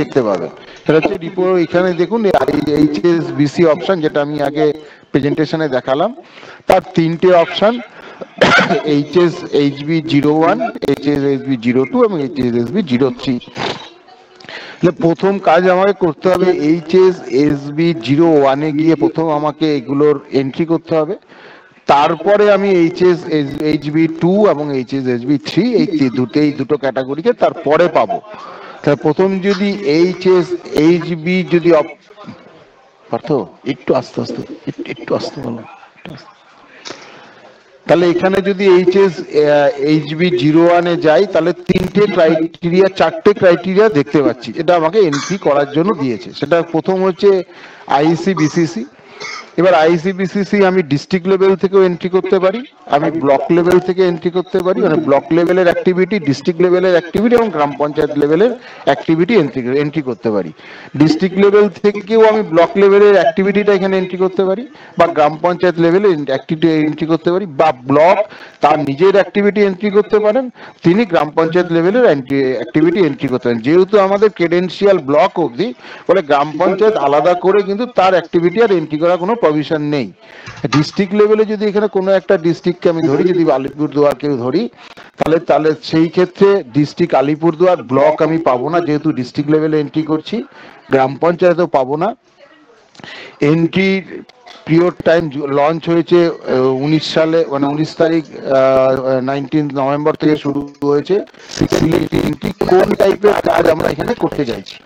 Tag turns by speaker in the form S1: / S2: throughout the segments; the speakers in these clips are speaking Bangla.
S1: দেখতে পাবেন। সেটা হচ্ছে রিপোর্ট, এখানে দেখুন HSBC অপশন, যেটা আমি আগে প্রেজেন্টেশনে দেখালাম, তার 3টে অপশন, HSHB01, HSHB02 এবং HSHB03। প্রথম কাজ আমাকে করতে হবে HSHB01 গিয়ে প্রথম আমাকে এগুলোর এন্ট্রি করতে হবে। তারপরে আমি HSHB2 এবং HSHB3 এই দুটো ক্যাটাগরিকে তারপরে পাবো। তাহলে প্রথম যদি HSHB যদি পার্থ একটু আস্তে আস্তে, একটু আস্তে বলো, তাহলে এখানে যদি HSHB01 যাই তাহলে 3টে ক্রাইটেরিয়া, 4টে ক্রাইটেরিয়া দেখতে পাচ্ছি, এটা আমাকে এন্ট্রি করার জন্য দিয়েছে। সেটা প্রথম হচ্ছে ICBCC। এবার ICBCC আমি ডিস্ট্রিক্ট লেভেল থেকেও এন্ট্রি করতে পারি, আমি ব্লক লেভেল থেকে এন্ট্রি করতে পারি, মানে ব্লক লেভেলের অ্যাক্টিভিটি, ডিস্ট্রিক্ট লেভেলের অ্যাক্টিভিটি এবং গ্রাম পঞ্চায়েত লেভেলের অ্যাক্টিভিটি এন্ট্রি করতে পারি। ডিস্ট্রিক্ট লেভেল থেকেও আমি ব্লক লেভেলের অ্যাক্টিভিটিটা এখানে এন্ট্রি করতে পারি, বা গ্রাম পঞ্চায়েত লেভেলে অ্যাক্টিভিটি এন্ট্রি করতে পারি, বা ব্লক তার নিজের অ্যাক্টিভিটি এন্ট্রি করতে পারেন, তিনি গ্রাম পঞ্চায়েত লেভেলের অ্যাক্টিভিটি এন্ট্রি করতে পারেন। যেহেতু আমাদের ক্রেডেন্সিয়াল ব্লক অবধি, বলে গ্রাম পঞ্চায়েত আলাদা করে কিন্তু তার অ্যাক্টিভিটি আর এন্ট্রি করার কোনো প্রভিশন নেই। ডিস্ট্রিক্ট লেভেলে যদি এখানে কোনো একটা ডিস্ট্রিক্টকে আমি ধরি, যদি আলিপুরদুয়ারকেও ধরি, তাহলে সেই ক্ষেত্রে ডিস্ট্রিক্ট আলিপুরদুয়ার ব্লক আমি পাবো না, যেহেতু ডিস্ট্রিক্ট লেভেলে এন্ট্রি করছি। গ্রাম পঞ্চায়েতও পাবো না। এন্ট্রি পিরিয়ড টাইম লঞ্চ হয়েছে 19 সালে, মানে 19 তারিখ 19 নভেম্বর থেকে শুরু হয়েছে। এন্ট্রি কোন টাইপের কাজ আমরা এখানে করতে চাইছি,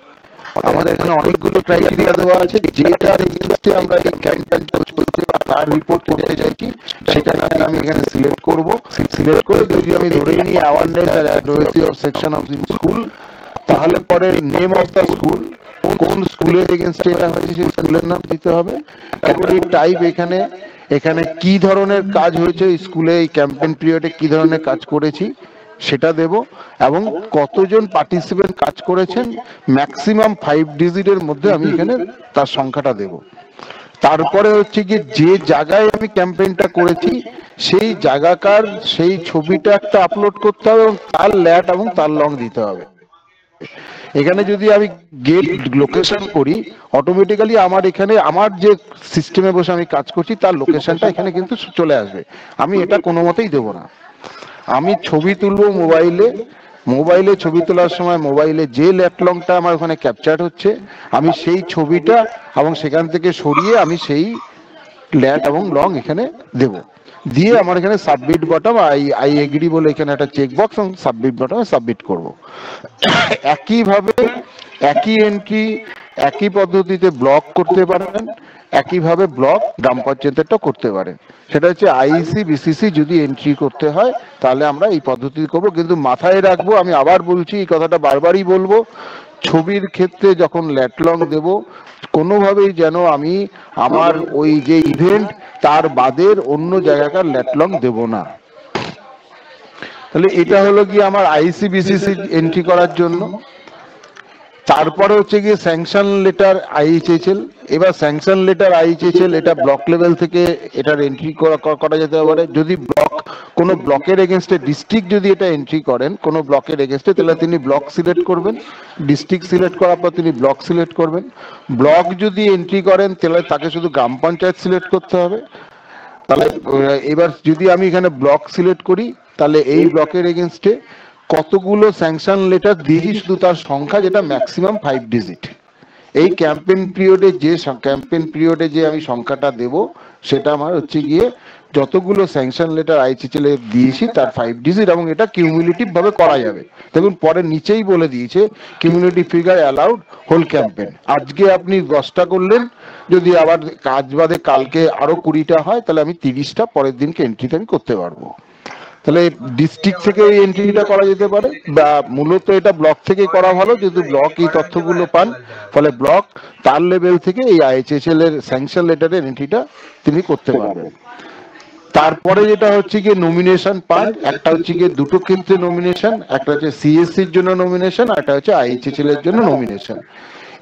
S1: আমাদের এখানে অনেকগুলো ক্রাইটেরিয়া দেওয়া আছে, যেটার এগেইনস্টে আমরা এই ক্যাম্পেইন করতে বা তার রিপোর্ট করতে চাইছি, সেখানে আমি এখানে সিলেক্ট করব। সিলেক্ট করে যদি আমি ধরে নিই অ্যাওয়ারনেস আর advocacy of section of school, তাহলে পরে নেম অফ দ্য স্কুল, কোন স্কুলের এগেইনস্টে এটা হয়েছে সেই স্কুলের নাম দিতে হবে। ক্যাটাগরি টাইপ, এখানে কি ধরনের কাজ হয়েছে স্কুলে এই ক্যাম্পেইন পিরিয়ডে, কি ধরনের কাজ করেছি সেটা দেব, এবং কতজন পার্টিসিপেন্ট কাজ করেছেন, ম্যাক্সিমাম 5 ডিজিটের মধ্যে আমি এখানে তার সংখ্যাটা দেব। তারপরে হচ্ছে কি, যে জায়গায় আমি ক্যাম্পেইনটা করেছি সেই জায়গাকার সেই ছবিটা একটা আপলোড করতে হবে, এবং তার ল্যাট এবং তার লং দিতে হবে। এখানে যদি আমি গেট লোকেশন করি, অটোমেটিক্যালি আমার এখানে আমার যে সিস্টেমে বসে আমি কাজ করছি তার লোকেশনটা এখানে কিন্তু চলে আসবে। আমি এটা কোনো মতেই দেবো না। আমি ছবি তুলবো মোবাইলে ছবি তোলার সময় মোবাইলে যে লেফট লংটা আমার ওখানে ক্যাপচার হচ্ছে, আমি সেই ছবিটা এবং সেখান থেকে সরিয়ে আমি সেই ল্যাট এবং লং এখানে দেব, দিয়ে আমার এখানে সাবমিট বটম, আই এগ্রি বলে এখানে একটা চেক বক্স এবং সাবমিট বটমে সাবমিট করব। একইভাবে একই এন্ট্রি একই পদ্ধতিতে ব্লক করতে পারেন, একইভাবে ব্লক গ্রাম পঞ্চায়েতটা করতে পারেন। সেটা হচ্ছে ICBCC যদি এন্ট্রি করতে হয় তাহলে আমরা এই পদ্ধতি করব। কিন্তু মাথায় রাখবো, আমি আবার বলছি, এই কথাটা বারবারই বলবো, ছবির ক্ষেত্রে যখন ল্যাটলং দেব কোনোভাবেই যেন আমি আমার ওই যে ইভেন্ট তার বাদের অন্য জায়গাকার ল্যাটলং দেব না। তাহলে এটা হলো কি আমার ICBCC এন্ট্রি করার জন্য। তারপরে হচ্ছে গিয়ে স্যাংশন লেটার IHHL। এবার স্যাংশন লেটার IHHL এটা ব্লক লেভেল থেকে এটার এন্ট্রি করা যেতে পারে। যদি কোনো ব্লকের এগেনস্টে ডিস্ট্রিক্ট যদি এটা এন্ট্রি করেন কোনো ব্লকের এগেনস্টে, তাহলে তিনি ব্লক সিলেক্ট করবেন, ডিস্ট্রিক্ট সিলেক্ট করার পর তিনি ব্লক সিলেক্ট করবেন। ব্লক যদি এন্ট্রি করেন তাহলে তাকে শুধু গ্রাম পঞ্চায়েত সিলেক্ট করতে হবে। তাহলে এবার যদি আমি এখানে ব্লক সিলেক্ট করি, তাহলে এই ব্লকের এগেনস্টে কতগুলো স্যাংশন লেটার দিয়েছি শুধু তার সংখ্যা, যেটা ম্যাক্সিমাম 5 ডিজিট। এই ক্যাম্পেইন পিরিয়ডে যে আমি সংখ্যাটা দেব সেটা আমার হচ্ছে গিয়ে যতগুলো স্যাংশন লেটার IHHL দিয়েছি তার 5 ডিজিট, এবং এটা কিউমুলেটিভ ভাবে করা যাবে। দেখুন পরে নিচেই বলে দিয়েছে cumulative figure allowed whole campaign. আজকে আপনি 10টা করলেন, যদি আবার কাজ বাদে কালকে আরো 20টা হয়, তাহলে আমি 30টা পরের দিনকে এন্ট্রিটা আমি করতে পারবো। তাহলে ডিস্ট্রিক্ট থেকে এই এন্ট্রিটা করা যেতে পারে, বা মূলত এটা ব্লক থেকে করা ভালো, যেহেতু ব্লক এই তথ্যগুলো পান, ফলে ব্লক তার লেভেল থেকে এই IHHL এর স্যাংশন লেটারের এন্ট্রিটা তিনি করতে পারবেন। তারপরে যেটা হচ্ছে গিয়ে নমিনেশন পার্ট, একটা হচ্ছে গিয়ে দুটো ক্ষেত্রে নমিনেশন, একটা হচ্ছে CSCর জন্য নমিনেশন, আর একটা হচ্ছে IHHL এর জন্য নমিনেশন।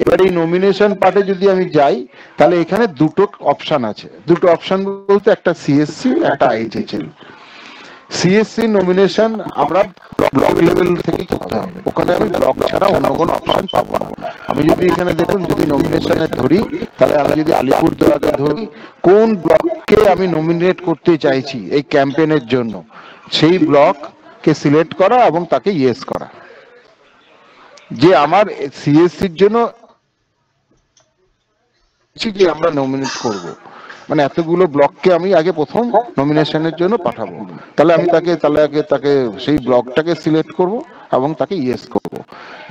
S1: এবার এই নমিনেশন পার্টে যদি আমি যাই, তাহলে এখানে দুটো অপশন আছে। দুটো অপশন বলতে একটা CSC একটা IHHL। CSC নমিনেশন আমরা ব্লক লেভেল থেকে করতে হবে, ওখানে আমি ব্লক ছাড়া অন্য কোনো অপশন পাবো না। আমি যদি এখানে দেখুন, যদি নমিনেশনে ধরি, তাহলে আমি যদি আলিপুরদুয়ারকে ধরি, কোন ব্লককে আমি নমিনেট করতে চাইছি এই ক্যাম্পেইনের জন্য, সেই ব্লককে সিলেক্ট করা এবং তাকে ইয়েস করা, যে আমার সিএসসির জন্য যে আমরা নমিনেট করব, মানে এতগুলো ব্লককে আমি আগে প্রথম নমিনেশনের জন্য পাঠাবো, তাহলে আমি তাকে সেই ব্লকটাকে সিলেক্ট করব এবং তাকে ইয়েস করব।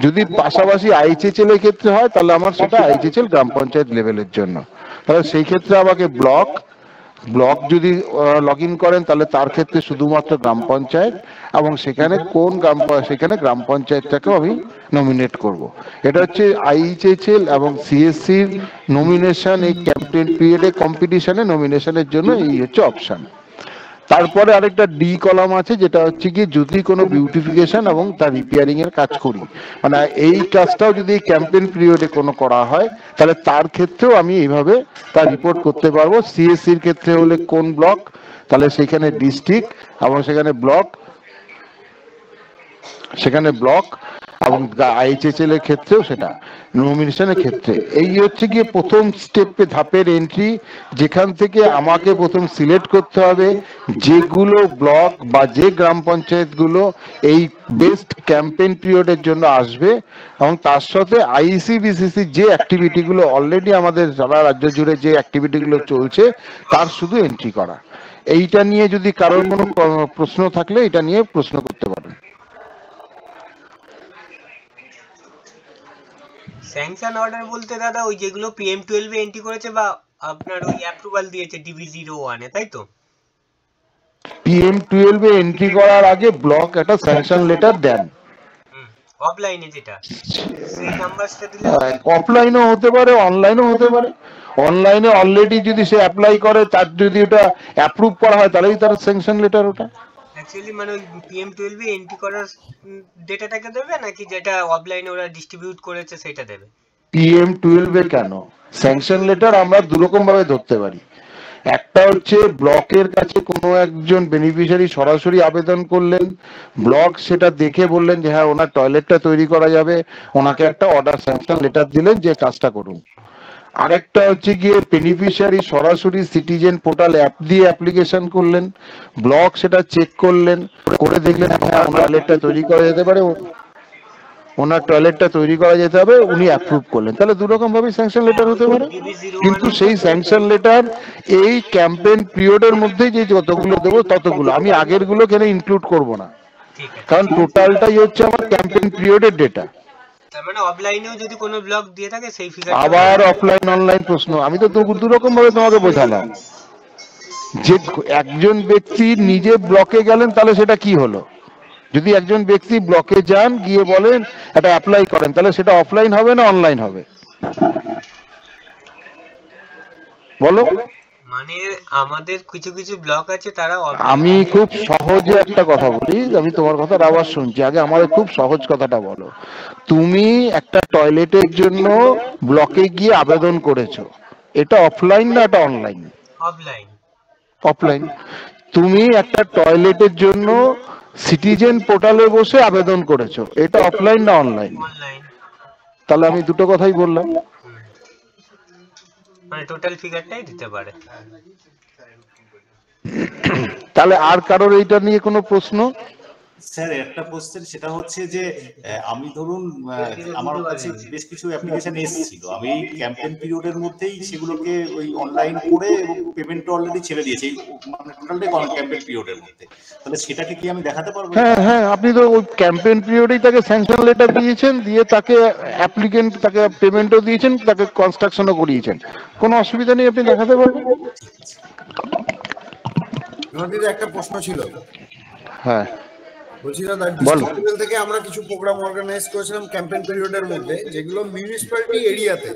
S1: যদি পাশাপাশি আইচিএচএল এর ক্ষেত্রে হয়, তাহলে আমার সেটা আইচিএচএল গ্রাম পঞ্চায়েত লেভেলের জন্য, তাহলে সেই ক্ষেত্রে আমাকে ব্লক যদি লগ ইন করেন, তাহলে তার ক্ষেত্রে শুধুমাত্র গ্রাম পঞ্চায়েত, এবং সেখানে গ্রাম পঞ্চায়েতটাকেও আমি নমিনেট করব। এটা হচ্ছে আইএইচএল এবং সিএসসির নমিনেশন, এই ক্যাম্পেইন পিরিয়ডে কম্পিটিশনে নমিনেশনের জন্য এই হচ্ছে অপশন। তারপরে আরেকটা ডি কলাম আছে, যেটা হচ্ছে কি যদি কোনো বিউটিফিকেশন এবং তার রিপেয়ারিং এর কাজ করি, মানে এই কাজটাও যদি ক্যাম্পেইন পিরিয়ডে কোনো করা হয়, তাহলে তার ক্ষেত্রেও আমি এইভাবে তার রিপোর্ট করতে পারবো। সিএসসির ক্ষেত্রে হলে কোন ব্লক, তাহলে সেখানে ডিস্ট্রিক্ট এবং সেখানে ব্লক এবং আইএইচএল এর ক্ষেত্রেও সেটা নমিনেশনের ক্ষেত্রে। এই হচ্ছে গিয়ে প্রথম ধাপের এন্ট্রি, যেখান থেকে আমাকে প্রথম সিলেক্ট করতে হবে যেগুলো ব্লক বা যে গ্রাম পঞ্চায়েতগুলো এই বেস্ট ক্যাম্পেইন পিরিয়ডের জন্য আসবে, এবং তার সাথে আইসিবিসিসি যে অ্যাক্টিভিটিগুলো অলরেডি আমাদের সারা রাজ্য জুড়ে যে অ্যাক্টিভিটিগুলো চলছে তার শুধু এন্ট্রি করা। এইটা নিয়ে যদি কারোর কোনো প্রশ্ন থাকলে এটা নিয়ে প্রশ্ন করতে পারেন।
S2: স্যাংশন অর্ডার বলতে দাদা ওই যেগুলো PM12 এ এন্ট্রি করেছে বা আপনার ওই অ্যাপ্রুভাল দিয়েছে DB01 এ, তাই তো?
S1: PM12 এ এন্ট্রি করার আগে ব্লক একটা স্যাংশন লেটার দেন,
S2: অফলাইনে যেটা, সেই নাম্বারটা দিলে
S1: অফলাইনও হতে পারে, অনলাইনও হতে পারে। অনলাইনে অলরেডি যদি সে অ্যাপ্লাই করে, তার যদি ওটা অ্যাপ্রুভ করা হয়, তাহলেই তার স্যাংশন লেটার ওটা।
S2: অ্যাকচুয়ালি মানে ওই PM12 এ এন্ট্রি করার ডেটাটাকে দেবে নাকি যেটা অফলাইনে ওরা ডিস্ট্রিবিউট করেছে সেটা দেবে?
S1: PM12 এ কেন, স্যাংশন লেটার আমরা দুরকম ভাবে ধরতে পারি। একটা হচ্ছে ব্লকের কাছে কোনো একজন বেনিফিশিয়ারি সরাসরি আবেদন করলেন, ব্লক সেটা দেখে বললেন যে হ্যাঁ ওনার টয়লেটটা তৈরি করা যাবে, ওনাকে একটা অর্ডার স্যাংশন লেটার দিলেন যে কাজটা করুন। আরেকটা হচ্ছে গিয়ে বেনিফিশিয়ারি সরাসরি সিটিজেন পোর্টাল অ্যাপ দিয়ে অ্যাপ্লিকেশন করলেন, ব্লক সেটা চেক করলেন, করে দেখলেন হ্যাঁ ওনার টয়লেটটা তৈরি করা যেতে পারে, উনি অ্যাপ্রুভ করলেন, তাহলে দুরকম ভাবে স্যাংশন লেটার হতে পারে। কিন্তু সেই স্যাংশন লেটার এই ক্যাম্পেইন পিরিয়ডের মধ্যে যে যতগুলো দেবো ততগুলো, আমি আগের গুলো কেন ইনক্লুড করব না, কারণ টোটালটাই হচ্ছে আমার ক্যাম্পেইন পিরিয়ডের ডেটা।
S2: তার মানে অফলাইনেও যদি কোনো ব্লক দিয়ে থাকে সেই ফিগার,
S1: আবার অফলাইন অনলাইন প্রশ্ন, আমি তো দুরকম ভাবে তোমাকে বোঝালাম। যে একজন ব্যক্তি নিজে ব্লকে গেলেন, তাহলে সেটা কি হলো? যদি একজন ব্যক্তি ব্লকে যান, গিয়ে বলেন এটা অ্যাপ্লাই করেন, তাহলে সেটা অফলাইন হবে না অনলাইন হবে? বলো।
S2: মানে আমাদের কিছু কিছু ব্লক আছে তারা,
S1: আমি খুব সহজে একটা কথা বলি, আমি তোমার কথার আওয়াজ শুনছি, আগে আমাদের খুব সহজ কথাটা বলো। তুমি একটা টয়লেটের জন্য ব্লকে গিয়ে আবেদন করেছো, এটা অফলাইন না এটা অনলাইন?
S2: অফলাইন।
S1: অফলাইন। তুমি একটা টয়লেটের জন্য সিটিজেন পোর্টালে বসে আবেদন করেছো, এটা অফলাইন না অনলাইন?
S2: অনলাইন।
S1: তাহলে আমি দুটো কথাই বললাম,
S2: মানে টোটাল ফিগারটাই দিতে পারে।
S1: তাহলে আর কারোর এইটা নিয়ে কোনো প্রশ্ন?
S3: স্যার একটা প্রশ্ন, সেটা হচ্ছে যে আমি ধরুন আমার কাছে বেশ কিছু অ্যাপ্লিকেশন এসেছিল, আমি ক্যাম্পেইন পিরিয়ডের মধ্যেই সেগুলোকে ওই অনলাইন করে এবং পেমেন্ট অলরেডি ছেড়ে দিয়েছি, মানে টোটালটাই ক্যাম্পেইন পিরিয়ডের মধ্যে, তাহলে সেটাকে কি আমি দেখাতে পারবো?
S1: হ্যাঁ, আপনি তো ওই ক্যাম্পেইন পিরিয়ডেই তাকে স্যাংশন লেটার দিয়েছেন, দিয়ে তাকে অ্যাপ্লিকেন্ট তাকে পেমেন্টও দিয়েছেন, তাকে কনস্ট্রাকশনও করিয়েছেন, কোনো অসুবিধা নেই, আপনি দেখাতে পারবেন।
S4: একটা প্রশ্ন ছিল।
S1: হ্যাঁ
S4: বলছি দাদা, ডিস্ট্রিক্ট লেভেল থেকে আমরা কিছু প্রোগ্রাম অর্গানাইজ করেছিলাম ক্যাম্পেইন পিরিয়ডের মধ্যে, যেগুলো মিউনিসিপ্যালিটি এরিয়াতে,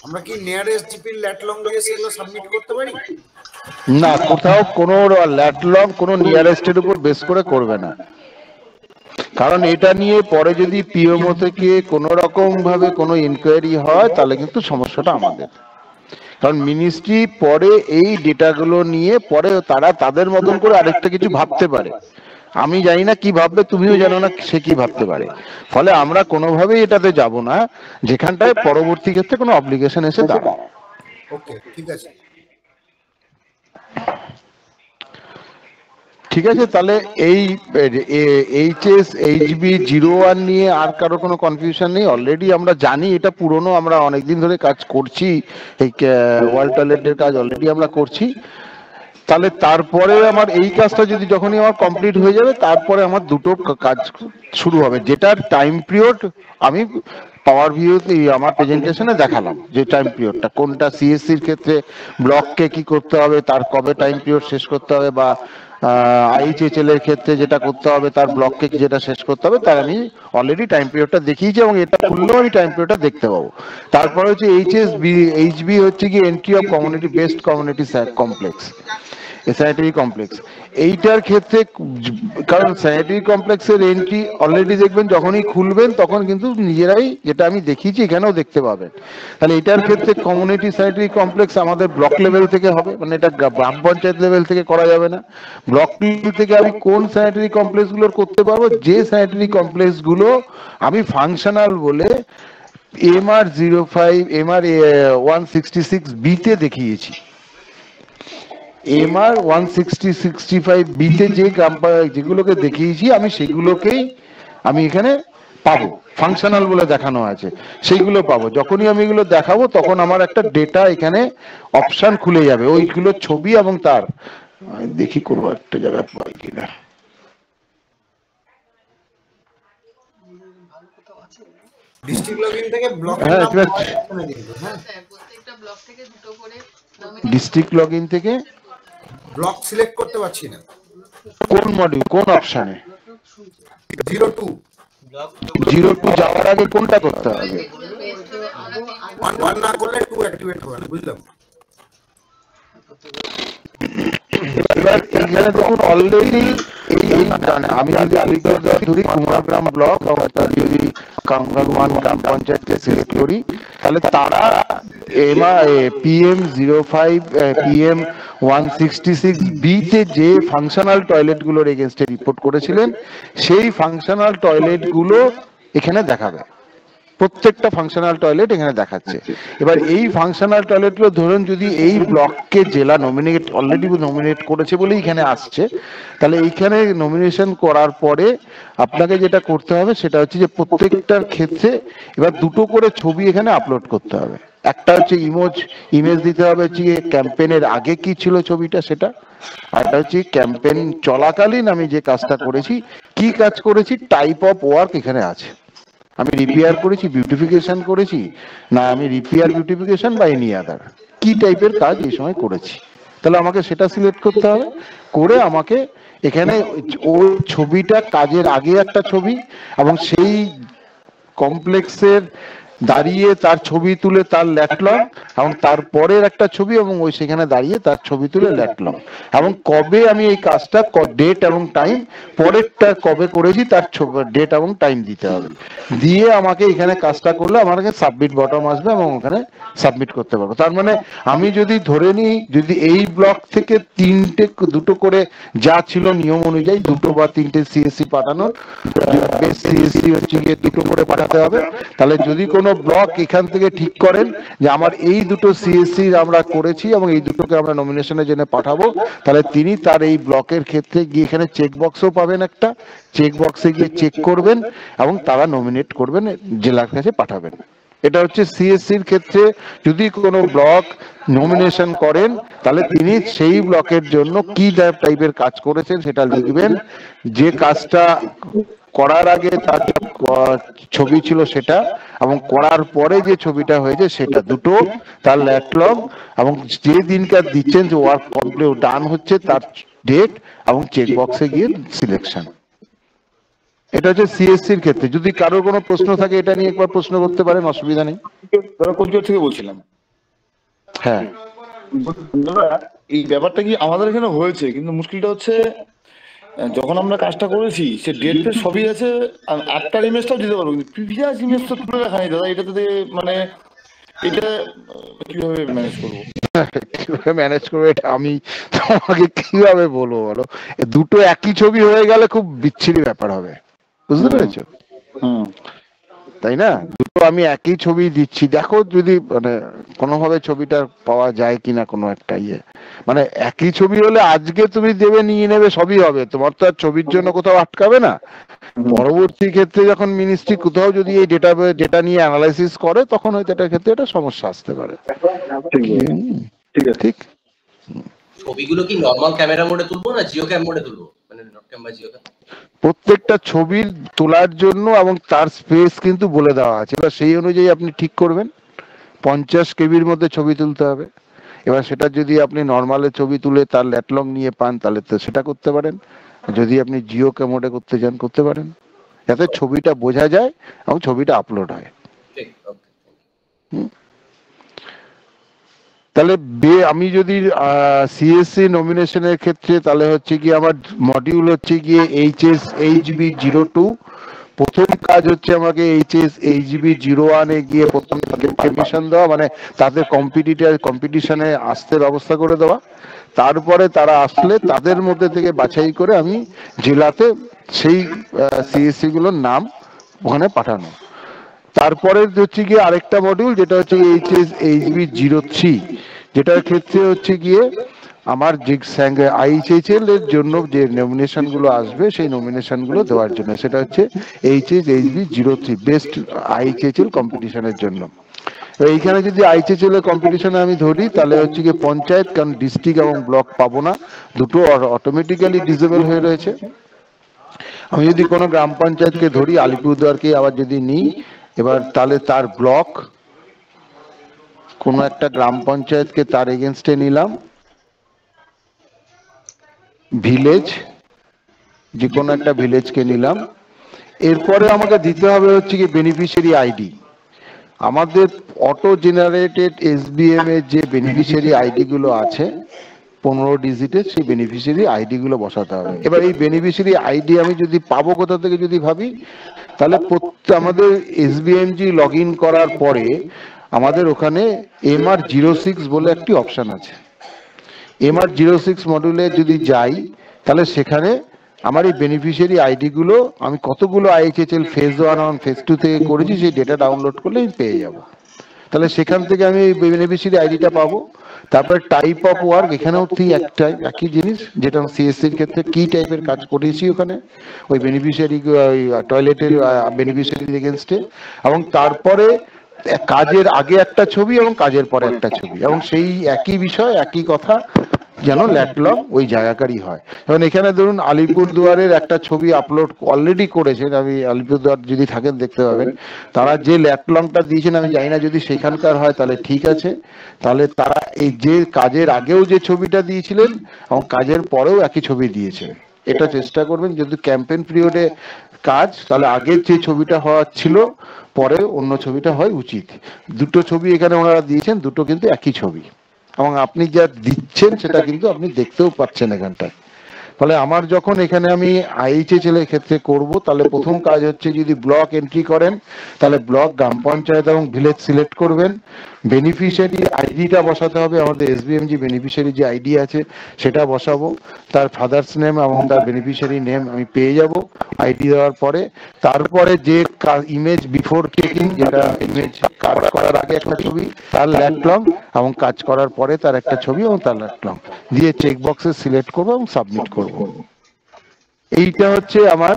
S4: আমরা কি নিয়ারেস্ট জিপি ল্যাটলং দিয়ে সেগুলো সাবমিট করতে পারি?
S1: না, কোথাও কোনো ল্যাটলং কোনো নিয়ারেস্টের উপর বেস করে করবে না, কারণ এটা নিয়ে পরে যদি পিএমও থেকে কোনো রকম ভাবে কোনো ইনকোয়ারি হয়, তাহলে কিন্তু সমস্যাটা আমাদের। কারণ মিনিস্ট্রি পরে এই ডেটাগুলো নিয়ে পরে তারা তাদের মতন করে আরেকটা কিছু ভাবতে পারে, আমি জানি না কি ভাববে, তুমিও জানো না সে কি ভাবতে পারে। ফলে আমরা কোনোভাবেই এটাতে যাব না যেখানটায় পরবর্তী ক্ষেত্রে কোনো অব্লিগেশন এসে দাঁড়ায়।
S4: ওকে, ঠিক আছে।
S1: ঠিক আছে, তাহলে এই এইচএস এইচবি 01 নিয়ে আর কারো কোনো কনফিউশন নেই। অলরেডি আমরা জানি এটা পুরনো, আমরা অনেকদিন ধরে কাজ করছি, এই ওয়ার্ল্ড টয়লেটের কাজ অলরেডি আমরা করছি। তাহলে তারপরে আমার এই কাজটা যদি যখনই আমার কমপ্লিট হয়ে যাবে, তারপরে আমার দুটো কাজ শুরু হবে, যেটার টাইম পিরিয়ড আমি পাওয়ার ভিউতে আমার প্রেজেন্টেশনে দেখালাম। যে টাইম পিরিয়ডটা কোনটা, সিএসসির ক্ষেত্রে ব্লককে কি করতে হবে, তার কবে টাইম পিরিয়ড শেষ করতে হবে, বা আইএইচএল এর ক্ষেত্রে যেটা করতে হবে তার ব্লককে যেটা শেষ করতে হবে, তার আমি অলরেডি টাইম পিরিয়ডটা দেখিয়েছি, এবং এটা খুললেও আমি টাইম পিরিয়ডটা দেখতে পাবো। তারপরে হচ্ছে এইচবি হচ্ছে কি entry of community based community complex, sanitary complex. এইটার ক্ষেত্রে কারণ স্যানিটারি কমপ্লেক্সের এন্ট্রি অলরেডি দেখবেন যখনই খুলবেন তখন কিন্তু নিজেরাই, যেটা আমি দেখিয়েছি এখানেও দেখতে পাবেন। তাহলে এটার ক্ষেত্রে কমিউনিটি স্যানিটারি কমপ্লেক্স আমাদের ব্লক লেভেল থেকে হবে, মানে এটা গ্রাম পঞ্চায়েত লেভেল থেকে করা যাবে না। ব্লক লেভেল থেকে আমি কোন স্যানিটারি কমপ্লেক্সগুলোর করতে পারবো, যে স্যানিটারি কমপ্লেক্সগুলো আমি ফাংশনাল বলে MR05 MR166B তে দেখিয়েছি। MR 165B তে যে যেগুলোকে দেখিয়েছি আমি সেগুলোকেই আমি এখানে পাবো, ফাংশনাল বলে দেখানো আছে, সেইগুলো পাবো। যখনই আমি এগুলো দেখাবো তখন আমার একটা ডেটা এখানে অপশন খুলে যাবে, ওইগুলো ছবি এবং তার দেখি করবো একটা জায়গায় পাই কিনা।
S4: ডিস্ট্রিক্ট লগইন থেকে ব্লক
S1: হ্যাঁ,
S4: হ্যাঁ,
S5: প্রত্যেকটা ব্লক থেকে দুটো করে
S1: ডিস্ট্রিক্ট লগইন থেকে
S4: ব্লক সিলেক্ট করতে পারছি না।
S1: কোন মডিউল, কোন অপশনে?
S4: 02
S1: 02 যাওয়ার আগে কোনটা করতে হবে?
S4: 1 না করলে 2 অ্যাক্টিভেট হবে না, বুঝলাম।
S1: এবার এখানে দেখুন অলরেডি এই আমি যদি আলিগড় ধরি কুমারগ্রাম ব্লক, অর্থাৎ যদি কাঙ্গালওয়ান গ্রাম পঞ্চায়েতকে সিলেক্ট করি, তাহলে তারা PM05 PM166B তে যে ফাংশনাল টয়লেট গুলোর এগেনস্টে রিপোর্ট করেছিলেন সেই ফাংশনাল টয়লেট গুলো এখানে দেখাবে। প্রত্যেকটা ফাংশনাল টয়লেট এখানে দেখাচ্ছে। এবার এই ফাংশনাল টয়লেট গুলো ধরুন যদি এই ব্লককে জেলা অলরেডি নমিনেট করেছে বলেই এখানে আসছে, তাহলে এইখানে নমিনেশন করার পরে আপনাকে যেটা করতে হবে সেটা হচ্ছে যে প্রত্যেকটার ক্ষেত্রে এবার দুটো করে ছবি এখানে আপলোড করতে হবে। একটা হচ্ছে ইমেজ দিতে হবে হচ্ছে ক্যাম্পেইনের আগে কি ছিল ছবিটা সেটা, আর একটা হচ্ছে ক্যাম্পেইন চলাকালীন আমি যে কাজটা করেছি, কি কাজ করেছি, টাইপ অফ ওয়ার্ক এখানে আছে। আমি রিপেয়ার করেছি, বিউটিফিকেশন করেছি, না আমি রিপেয়ার বিউটিফিকেশন বা এনি আদার কি টাইপের কাজ এই সময় করেছি, তাহলে আমাকে সেটা সিলেক্ট করতে হবে। করে আমাকে এখানে ওই ছবিটা কাজের আগে একটা ছবি এবং সেই কমপ্লেক্সের দাঁড়িয়ে তার ছবি তুলে তার ল্যাটলং, এবং তারপরের একটা ছবি এবং ওই সেখানে দাঁড়িয়ে তার ছবি তুলে ল্যাটলং, এবং কবে আমি এই কাজটা ডেট এবং টাইম, পরেরটা কবে করেছি তার ডেট এবং টাইম দিতে হবে। দিয়ে আমাকে এখানে কাজটা করলে আমাকে সাবমিট বটম আসবে এবং ওখানে সাবমিট করতে পারবো। তার মানে আমি যদি ধরে নিই, যদি এই ব্লক থেকে দুটো করে যা ছিল নিয়ম অনুযায়ী 2 বা 3টে সিএসসি পাঠানোর, বেশ সিএসসি হচ্ছে গিয়ে 2 করে পাঠাতে হবে। তাহলে যদি কোনো ব্লক এখান থেকে ঠিক করেন যে আমার এই দুটো সিএসসি আমরা করেছি এবং এই দুটোকে আমরা নমিনেশনের জন্য পাঠাবো, তাহলে তিনি তার এই ব্লকের ক্ষেত্রে গিয়ে এখানে চেক বক্সও পাবেন, একটা চেক বক্সে গিয়ে চেক করবেন এবং তারা নমিনেট করবেন, জেলার কাছে পাঠাবেন। এটা হচ্ছে সিএসসির ক্ষেত্রে যদি কোনো ব্লক নমিনেশন করেন তাহলে তিনি সেই ব্লকের জন্য কি টাইপের কাজ করেছেন সেটা লিখবেন, যে কাজটা করার আগে তার ছবি ছিল সেটা, এবং করার পরে যে ছবিটা হয়েছে সেটা, দুটো তার ল্যাটলগ এবং যে দিনকার দিচ্ছেন যে ওয়ার্ক কমপ্লিট ডান হচ্ছে তার ডেট এবং চেক বক্সে গিয়ে সিলেকশন। এটা হচ্ছে সিএসসির ক্ষেত্রে। যদি কারোর কোনো প্রশ্ন থাকে এটা নিয়ে একবার প্রশ্ন করতে পারেন, অসুবিধা নেই।
S6: কোচবিহার থেকে বলছিলাম।
S1: হ্যাঁ,
S6: এই ব্যাপারটা কি আমাদের এখানে হয়েছে, কিন্তু মুশকিলটা হচ্ছে যখন আমরা কাজটা করেছি সে ডেট সবই আছে, একটার ইমেজটাও দিতে পারবো, কিন্তু প্রিভিয়াস ইমেজ তো তুলে রাখা নেই দাদা। এটাতে মানে এটা কিভাবে ম্যানেজ করবো?
S1: কিভাবে ম্যানেজ করবে এটা আমি তোমাকে কিভাবে বলবো বলো? দুটো একই ছবি হয়ে গেলে খুব বিচ্ছিরি ব্যাপার হবে, বুঝতে পেরেছো? তাই না? দুটো আমি একই ছবি দিচ্ছি, দেখো যদি মানে কোনোভাবে ছবিটা পাওয়া যায় কিনা কোনো একটা মানে একই ছবি হলে আজকে তুমি দেবে নিয়ে নেবে সবই হবে, তোমার তো আর ছবির জন্য কোথাও আটকাবে না। পরবর্তী ক্ষেত্রে যখন মিনিস্ট্রি কোথাও যদি এই ডেটা নিয়ে অ্যানালাইসিস করে তখন হয়তো এটার ক্ষেত্রে একটা সমস্যা আসতে পারে। ঠিক।
S7: ছবিগুলো কি নরমাল ক্যামেরা মোডে তুলবো না জিও ক্যাম মোডে তুলবো, মানে নট ক্যাম বা জিও ক্যাম?
S1: প্রত্যেকটা ছবির তোলার জন্য এবং তার স্পেস কিন্তু বলে দেওয়া আছে, এবার সেই অনুযায়ী আপনি ঠিক করবেন। 50 কেবির মধ্যে ছবি তুলতে হবে। এবার সেটা যদি আপনি নর্মালে ছবি তুলে তার ল্যাটলং নিয়ে পান তাহলে তো সেটা করতে পারেন, যদি আপনি জিও ক্যামোডে করতে চান করতে পারেন, যাতে ছবিটা বোঝা যায় এবং ছবিটা আপলোড হয়। তাহলে আমি যদি সিএসসি নমিনেশনের ক্ষেত্রে তাহলে হচ্ছে কি আমার মডিউল হচ্ছে গিয়ে HSHB02। প্রথম কাজ হচ্ছে আমাকে HSHB01 এ গিয়ে প্রথম তাদেরকে মিশন দেওয়া, মানে তাদের কম্পিটিশনে আসতে ব্যবস্থা করে দেওয়া। তারপরে তারা আসলে তাদের মধ্যে থেকে বাছাই করে আমি জেলাতে সেই সিএসসি গুলোর নাম ওখানে পাঠানো। তারপরে হচ্ছে গিয়ে আরেকটা মডিউল যেটা হচ্ছে HSHB03, যেটার ক্ষেত্রে হচ্ছে গিয়ে আমার যে IHHL এর জন্য যে নমিনেশন গুলো আসবে সেই নমিনেশন গুলো দেওয়ার জন্য, সেটা হচ্ছে HSHB03 বেস্ট IHHL কম্পিটিশনের জন্য। এইখানে যদি IHHL এর কম্পিটিশনে আমি ধরি তাহলে হচ্ছে গিয়ে পঞ্চায়েত, কারণ ডিস্ট্রিক্ট এবং ব্লক পাবো না, দুটো অটোমেটিক্যালি ডিসেবল হয়ে রয়েছে। আমি যদি কোনো গ্রাম পঞ্চায়েতকে ধরি, আলিপুরদুয়ারকে আবার যদি নিই, এবার তাহলে তার ব্লক, কোনো একটা গ্রাম পঞ্চায়েতকে তার এগেনস্টে নিলাম, ভিলেজ, যে কোনো একটা ভিলেজকে নিলাম। এরপরে আমাকে দিতে হবে হচ্ছে কি বেনিফিশিয়ারি আইডি। আমাদের অটো জেনারেটেড SBM এর যে বেনিফিশিয়ারি আইডি গুলো আছে 15 ডিজিটের, সেই বেনিফিশিয়ারি আইডি গুলো বসাতে হবে। এবার এই বেনিফিশিয়ারি আইডি আমি যদি পাবো কোথা থেকে যদি ভাবি, তাহলে আমাদের SBMG লগ ইন করার পরে আমাদের ওখানে MR06 বলে একটি অপশন আছে। MR06 মডিউলে যদি যাই তাহলে সেখানে আমার এই বেনিফিশিয়ারি আইডি গুলো আমি কতগুলো IHHL ফেজ 1 এবং ফেজ 2 থেকে করেছি সেই ডেটা ডাউনলোড করলে আমি পেয়ে যাব। তাহলে সেখান থেকে আমি বেনিফিশিয়ারি আইডিটা পাবো। তারপরে টাইপ অফ ওয়ার্ক, এখানেও ঠিক একই জিনিস, যেটা সিএসসির ক্ষেত্রে কি টাইপের কাজ করেছি ওখানে ওই বেনিফিশিয়ারি টয়লেটের বেনিফিশিয়ারির এগেনস্টে, এবং তারপরে কাজের আগে একটা ছবি এবং কাজের পরে একটা ছবি, এবং সেই একই বিষয় একই কথা যেন ল্যাটলং ওই জায়গাকারই হয়। এবং এখানে ধরুন আলিপুরদুয়ারের একটা ছবি আপলোড অলরেডি করেছেন, আমি আলিপুরদুয়ার যদি থাকেন দেখতে পাবেন, তারা যে ল্যাটলংটা দিয়েছেন আমি জানি না, যদি সেখানকার হয় তাহলে ঠিক আছে। তাহলে তারা এই যে কাজের আগেও যে ছবিটা দিয়েছিলেন এবং কাজের পরেও একই ছবি দিয়েছে, এটা চেষ্টা করবেন। যদি ক্যাম্পেইন পিরিয়ডে কাজ, তাহলে আগের যে ছবিটা হওয়ার ছিল পরে অন্য ছবিটা হয় উচিত। দুটো ছবি এখানে ওনারা দিয়েছেন, দুটো কিন্তু একই ছবি, এবং আপনি যা দিচ্ছেন সেটা কিন্তু আপনি দেখতেও পাচ্ছেন এখানটায়। ফলে আমার যখন এখানে আমি IHHL এর ক্ষেত্রে করব, তাহলে প্রথম কাজ হচ্ছে যদি ব্লক এন্ট্রি করেন তাহলে ব্লক, গ্রাম পঞ্চায়েত এবং ভিলেজ সিলেক্ট করবেন। বেনিফিশিয়ারি আইডিটা বসাতে হবে, আমাদের SBMG বেনিফিশিয়ারি যে আইডি আছে সেটা বসাবো, তার ফাদার্স নেম এবং তার বেনিফিশিয়ারি নেম আমি পেয়ে যাব আইডি দেওয়ার পরে। তারপরে যে ইমেজ বিফোর টেকিং, যেটা ইমেজ কাজ করার আগে একটা ছবি, তার ল্যাটলং, এবং কাজ করার পরে তার একটা ছবি এবং তার ল্যাটলং দিয়ে চেক বক্সে সিলেক্ট করবো এবং সাবমিট করব। এইটা হচ্ছে আমার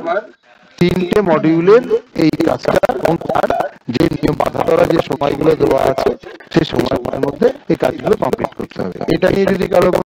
S1: 3টে মডিউলের এই কাজটা, এবং তার যে বাধা ধরা যে সময়গুলো দেওয়া আছে সেই সময়ের মধ্যে এই কাজগুলো কমপ্লিট করতে হবে। এটা নিয়ে যদি কারো